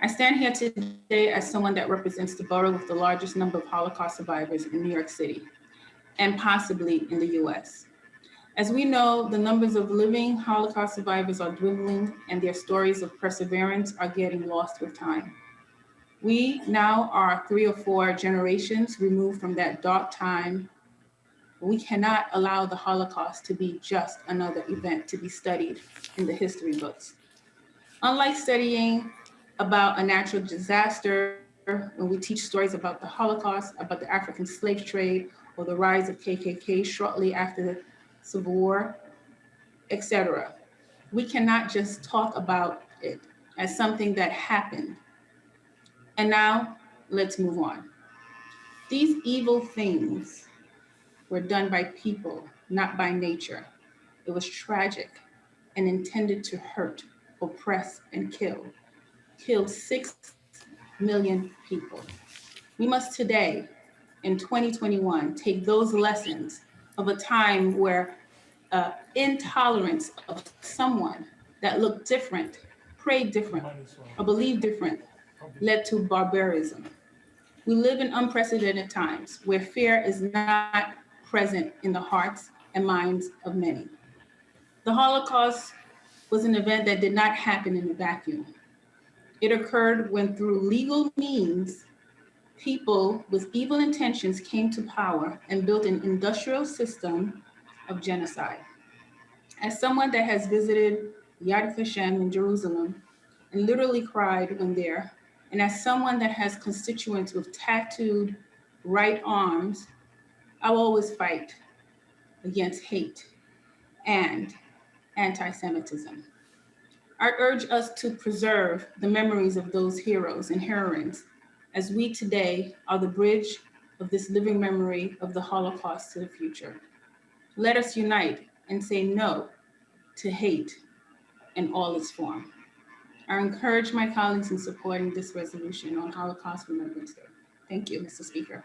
I stand here today as someone that represents the borough with the largest number of Holocaust survivors in New York City, and possibly in the US. As we know, the numbers of living Holocaust survivors are dwindling and their stories of perseverance are getting lost with time. We now are 3 or 4 generations removed from that dark time. We cannot allow the Holocaust to be just another event to be studied in the history books. Unlike studying about a natural disaster, when we teach stories about the Holocaust, about the African slave trade, or the rise of KKK shortly after the Civil War, etc., we cannot just talk about it as something that happened. And now, let's move on. These evil things were done by people, not by nature. It was tragic and intended to hurt, oppress, and kill. Killed 6 million people. We must today, in 2021, take those lessons of a time where intolerance of someone that looked different, prayed different, or believed different led to barbarism. We live in unprecedented times where fear is not present in the hearts and minds of many. The Holocaust was an event that did not happen in a vacuum. It occurred when, through legal means, people with evil intentions came to power and built an industrial system of genocide. As someone that has visited Yad Vashem in Jerusalem and literally cried when there, and as someone that has constituents with tattooed right arms, I will always fight against hate and anti-Semitism. I urge us to preserve the memories of those heroes and heroines, as we today are the bridge of this living memory of the Holocaust to the future. Let us unite and say no to hate in all its form. I encourage my colleagues in supporting this resolution on Holocaust Remembrance Day. Thank you, Mr. Speaker.